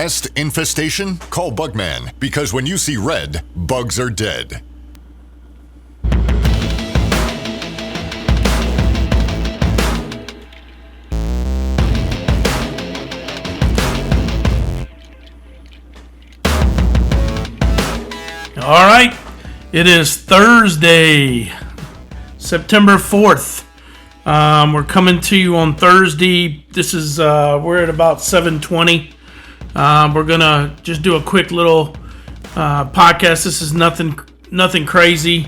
Pest infestation? Call Bugman, because when you see red, bugs are dead. All right, it is Thursday, September 4th. We're coming to you on Thursday. This is, we're at about 7:20. We're going to just do a quick little podcast. This is nothing crazy.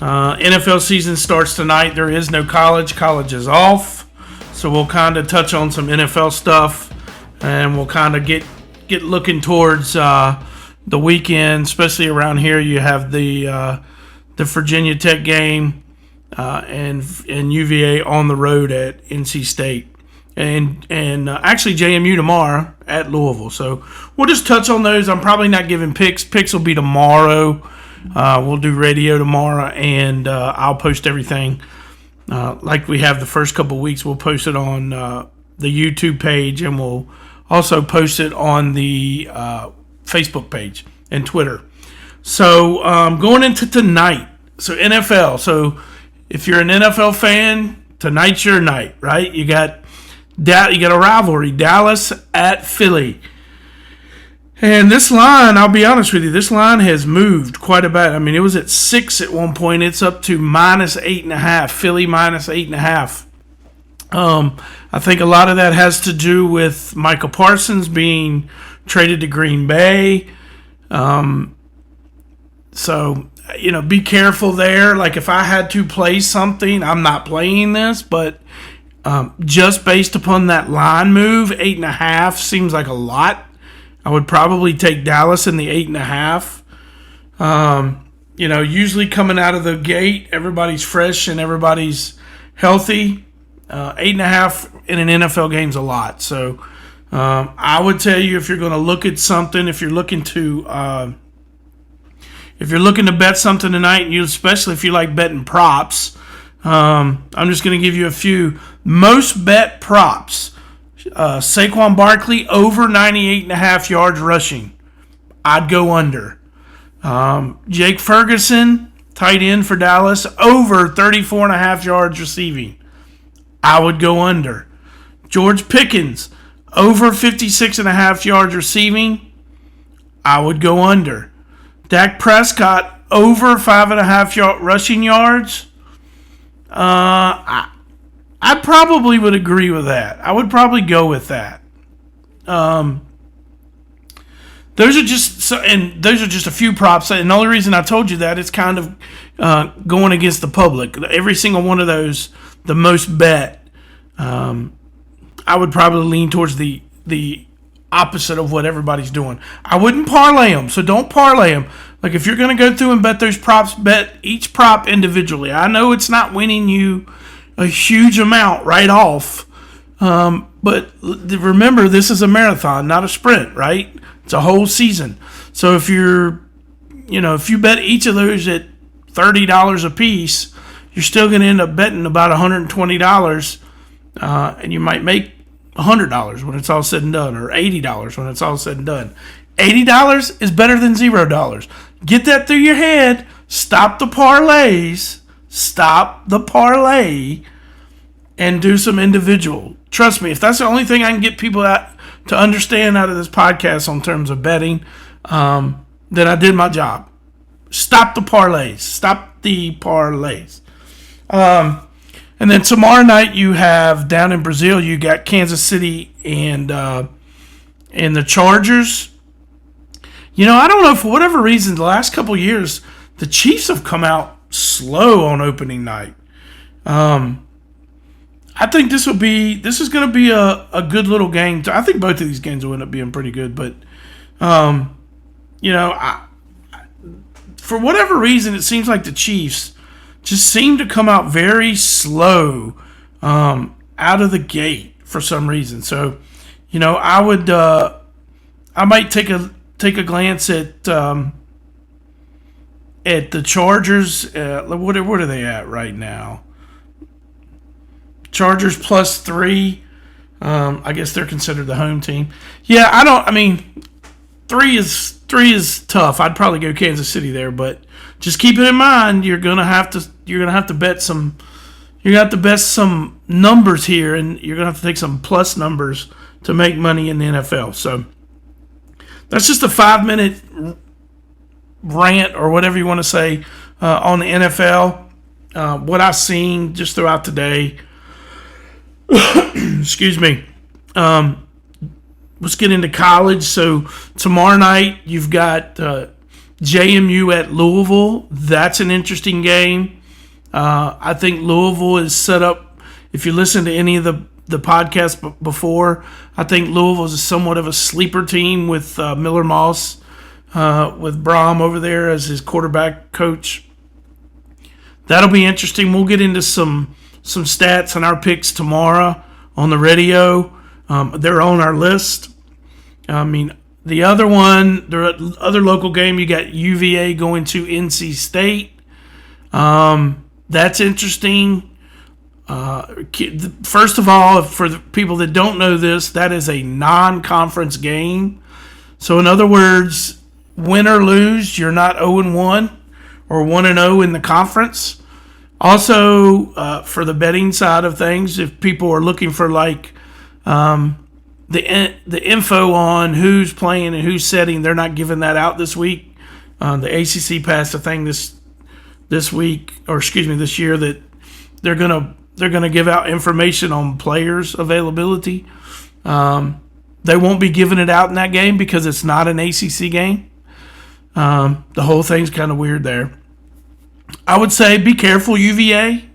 NFL season starts tonight. There is no college. College is off. So we'll kind of touch on some NFL stuff, and we'll kind of get looking towards the weekend, especially around here. You have the Virginia Tech game and UVA on the road at NC State, and actually JMU tomorrow at Louisville. So we'll just touch on those. I'm probably not giving picks. Picks will be tomorrow. We'll do radio tomorrow, and I'll post everything like we have the first couple of weeks. We'll post it on the YouTube page, and we'll also post it on the Facebook page and Twitter. So going into tonight, so NFL. So if you're an NFL fan, tonight's your night, right? You got a rivalry, Dallas at Philly. And this line, I'll be honest with you, this line has moved quite a bit. I mean, it was at 6 at one point. It's up to -8.5. Philly -8.5. I think a lot of that has to do with Michael Parsons being traded to Green Bay. So, be careful there. Like, if I had to play something, I'm not playing this, but just based upon that line move, 8.5 seems like a lot. I would probably take Dallas in the 8.5. Usually coming out of the gate, everybody's fresh and everybody's healthy. 8.5 in an NFL game is a lot. So I would tell you, if you're going to look at something, if you're looking to bet something tonight, and especially if you like betting props, I'm just going to give you a few. Most bet props: Saquon Barkley over 98.5 yards rushing. I'd go under. Jake Ferguson, tight end for Dallas, over 34.5 yards receiving. I would go under. George Pickens, over 56.5 yards receiving. I would go under. Dak Prescott, over 5.5 rushing yards. I probably would agree with that. I would probably go with that. Those are just a few props. And the only reason I told you that is kind of going against the public. Every single one of those, the most bet, I would probably lean towards the opposite of what everybody's doing. I wouldn't parlay them, so don't parlay them. Like, if you're going to go through and bet those props, bet each prop individually. I know it's not winning you a huge amount right off, but remember, this is a marathon, not a sprint, right? It's a whole season. So if you bet each of those at $30 a piece, you're still going to end up betting about $120, and you might make $100 when it's all said and done, or $80 when it's all said and done. $80 is better than $0. Get that through your head. Stop the parlays. Stop the parlay and do some individual. Trust me, if that's the only thing I can get people to understand out of this podcast on terms of betting, then I did my job. Stop the parlays. Stop the parlays. And then tomorrow night you have, down in Brazil, you got Kansas City and the Chargers. I don't know, for whatever reason, the last couple of years, the Chiefs have come out slow on opening night. I think this is going to be a good little game. I think both of these games will end up being pretty good, but for whatever reason, it seems like the Chiefs just seem to come out very slow out of the gate for some reason. So, I might take a glance at the Chargers. What are they at right now? Chargers +3. I guess they're considered the home team. Yeah, three is tough. I'd probably go Kansas City there, but just keep it in mind you're gonna have to bet some. You're gonna have to bet some numbers here, and you're gonna have to take some plus numbers to make money in the NFL. So that's just a 5-minute rant or whatever you want to say on the NFL. What I've seen just throughout the day. Excuse me. Let's get into college. So tomorrow night you've got JMU at Louisville. That's an interesting game. I think Louisville is set up. If you listen to any of the podcasts before, I think Louisville is somewhat of a sleeper team with Miller Moss, with Brom over there as his quarterback coach. That'll be interesting. We'll get into some stats and our picks tomorrow on the radio. They're on our list. I mean, the other other local game, you got UVA going to NC State. That's interesting. First of all, for the people that don't know this, that is a non-conference game. So in other words, win or lose, you're not 0-1 or 1-0 in the conference. Also, for the betting side of things, if people are looking for like the info on who's playing and who's setting, they're not giving that out this week. The ACC passed a thing this year that they're gonna give out information on players' availability. They won't be giving it out in that game because it's not an ACC game. The whole thing's kind of weird there. I would say be careful, UVA.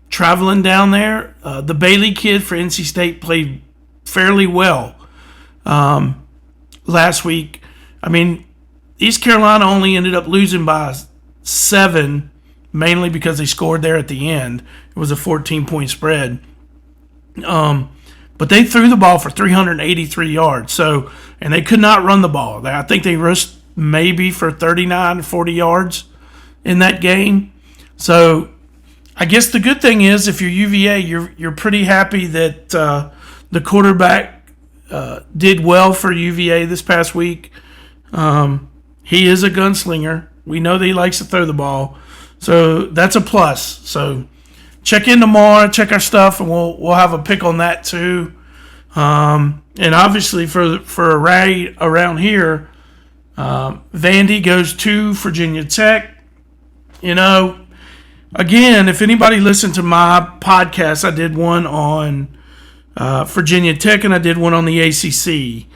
Traveling down there, the Bailey kid for NC State played fairly well last week. I mean, East Carolina only ended up losing by 7, mainly because they scored there at the end. It was a 14-point spread. But they threw the ball for 383 yards. And they could not run the ball. I think they rushed maybe for 39 or 40 yards in that game. So I guess the good thing is if you're UVA, you're pretty happy that the quarterback did well for UVA this past week. He is a gunslinger. We know that he likes to throw the ball. So that's a plus. So check in tomorrow, check our stuff, and we'll have a pick on that too. And obviously for a rally around here, Vandy goes to Virginia Tech. You know, again, if anybody listened to my podcast, I did one on Virginia Tech and I did one on the ACC.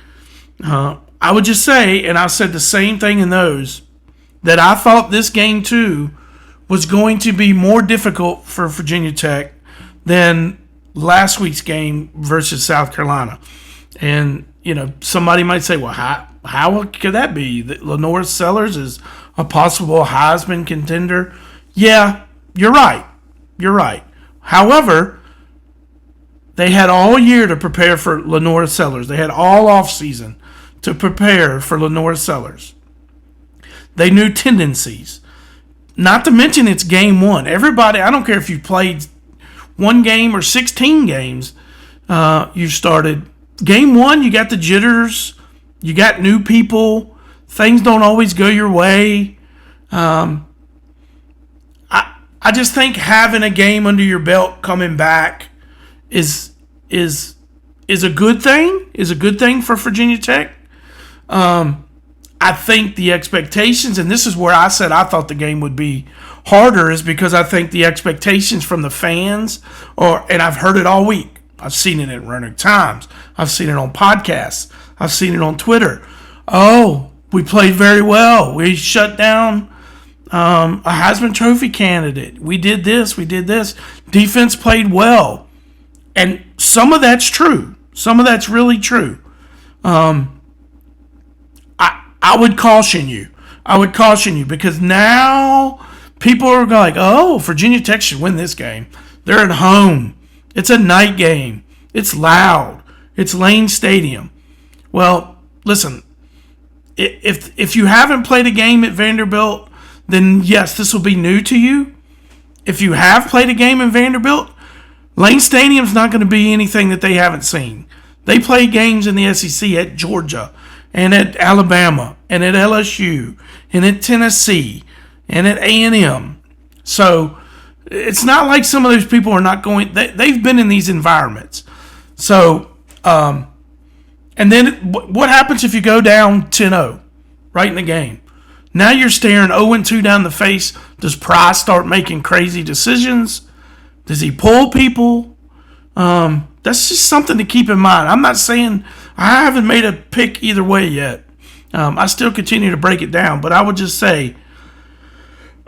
I would just say, and I said the same thing in those, that I thought this game too was going to be more difficult for Virginia Tech than last week's game versus South Carolina. And, you know, somebody might say, well, how could that be? That Lenore Sellers is a possible Heisman contender? Yeah, you're right. You're right. However, they had all year to prepare for Lenore Sellers. They had all offseason to prepare for Lenore Sellers. They knew tendencies. Not to mention it's game one. Everybody, I don't care if you played one game or 16 games you started. Game one, you got the jitters. You got new people. Things don't always go your way. I just think having a game under your belt coming back is a good thing. Is a good thing for Virginia Tech. I think the expectations, and this is where I said I thought the game would be harder, is because I think the expectations from the fans, and I've heard it all week. I've seen it in Roanoke Times. I've seen it on podcasts. I've seen it on Twitter. Oh, we played very well. We shut down a Heisman Trophy candidate. We did this. We did this. Defense played well. And some of that's true. Some of that's really true. I would caution you. I would caution you because now people are like, oh, Virginia Tech should win this game. They're at home. It's a night game. It's loud. It's Lane Stadium. Well, listen, if you haven't played a game at Vanderbilt, then yes, this will be new to you. If you have played a game in Vanderbilt, Lane Stadium's not going to be anything that they haven't seen. They play games in the SEC at Georgia and at Alabama, and at LSU, and at Tennessee, and at A&M. So it's not like some of those people are not going. They've been in these environments. So, and then what happens if you go down 10-0 right in the game? Now you're staring 0-2 down the face. Does Price start making crazy decisions? Does he pull people? That's just something to keep in mind. I'm not saying I haven't made a pick either way yet. I still continue to break it down, but I would just say,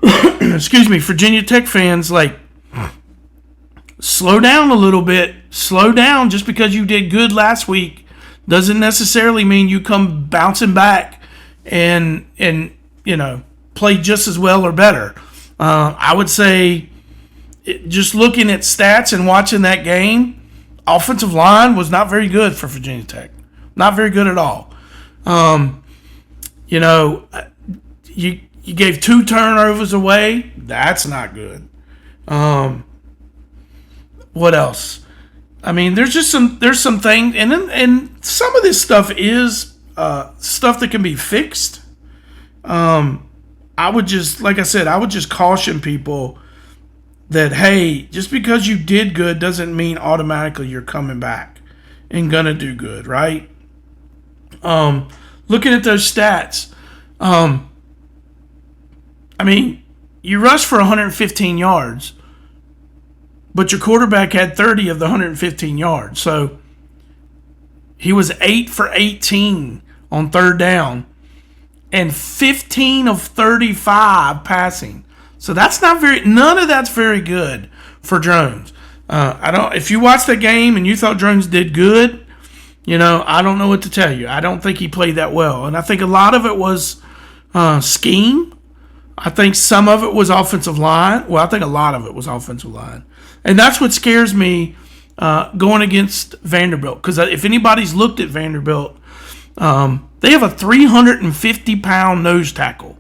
excuse me, Virginia Tech fans, like, slow down a little bit. Slow down. Just because you did good last week doesn't necessarily mean you come bouncing back and play just as well or better. I would say, just looking at stats and watching that game, offensive line was not very good for Virginia Tech. Not very good at all. You gave 2 turnovers away. That's not good. What else? I mean, there's some things, and some of this stuff is stuff that can be fixed. I would just, like I said, I would just caution people that, hey, just because you did good doesn't mean automatically you're coming back and gonna do good, right? Looking at those stats, I mean, you rushed for 115 yards, but your quarterback had 30 of the 115 yards. So he was 8 for 18 on third down and 15 of 35 passing. So that's not none of that's very good for Drones. If you watched the game and you thought Drones did good, I don't know what to tell you. I don't think he played that well. And I think a lot of it was scheme. I think some of it was offensive line. Well, I think a lot of it was offensive line. And that's what scares me going against Vanderbilt. Because if anybody's looked at Vanderbilt, they have a 350-pound nose tackle.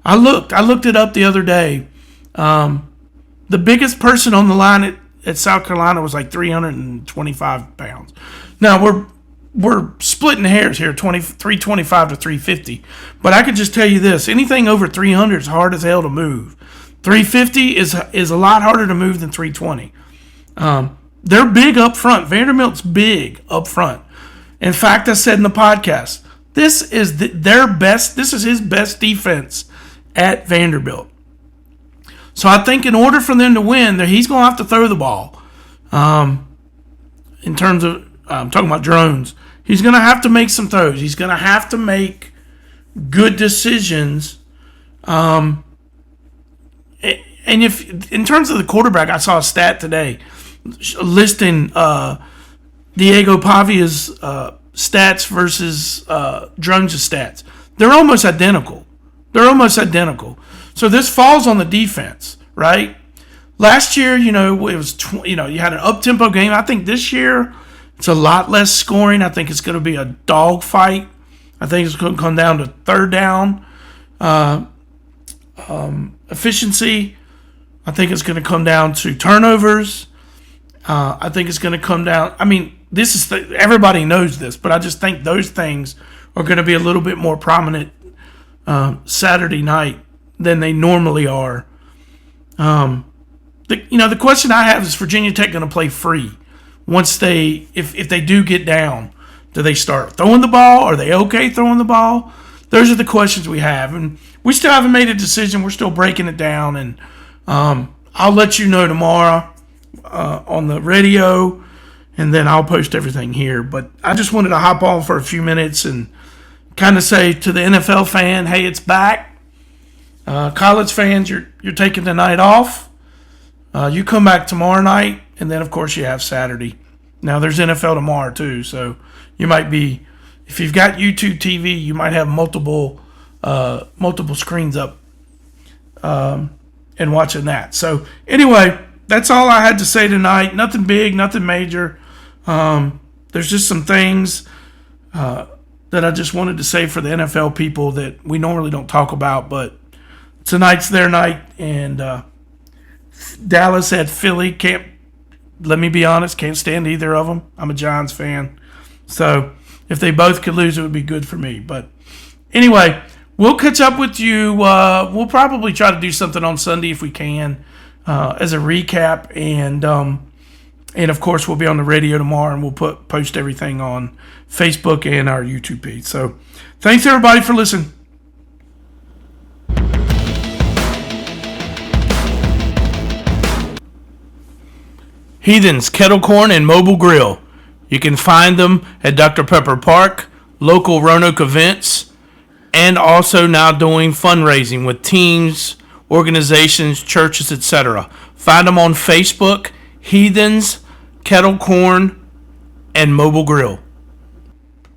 I looked it up the other day. The biggest person on the line at South Carolina was like 325 pounds. Now, we're splitting hairs here, 325 to 350. But I could just tell you this. Anything over 300 is hard as hell to move. 350 is a lot harder to move than 320. They're big up front. Vanderbilt's big up front. In fact, I said in the podcast, this is their best. This is his best defense at Vanderbilt. So I think in order for them to win, he's going to have to throw the ball. In terms of, I'm talking about Drones. He's going to have to make some throws. He's going to have to make good decisions. And if in terms of the quarterback, I saw a stat today listing Diego Pavia's stats versus Drones' stats. They're almost identical. So this falls on the defense, right? Last year, it was you had an up-tempo game. I think this year it's a lot less scoring. I think it's going to be a dogfight. I think it's going to come down to third down efficiency. I think it's going to come down to turnovers. I think it's going to come down. I mean, everybody knows this, but I just think those things are going to be a little bit more prominent Saturday night than they normally are. The question I have is Virginia Tech going to play free once if they do get down? Do they start throwing the ball? Are they okay throwing the ball? Those are the questions we have, and we still haven't made a decision. We're still breaking it down, and I'll let you know tomorrow on the radio, and then I'll post everything here. But I just wanted to hop on for a few minutes and kind of say to the NFL fan, hey, it's back. College fans, you're taking the night off. You come back tomorrow night, and then, of course, you have Saturday. Now, there's NFL tomorrow, too, so you might be, if you've got YouTube TV, you might have multiple screens up and watching that. So, anyway, that's all I had to say tonight. Nothing big, nothing major. There's just some things that I just wanted to say for the NFL people that we normally don't talk about, but tonight's their night, and Dallas at Philly. Let me be honest, can't stand either of them. I'm a Giants fan. So if they both could lose, it would be good for me. But anyway, we'll catch up with you. We'll probably try to do something on Sunday if we can, as a recap, and of course we'll be on the radio tomorrow, and we'll post everything on Facebook and our YouTube page. So thanks everybody for listening. Heathens Kettle Corn and Mobile Grill. You can find them at Dr. Pepper Park, local Roanoke events, and also now doing fundraising with teams, organizations, churches, etc. Find them on Facebook, Heathens Kettle Corn and Mobile Grill.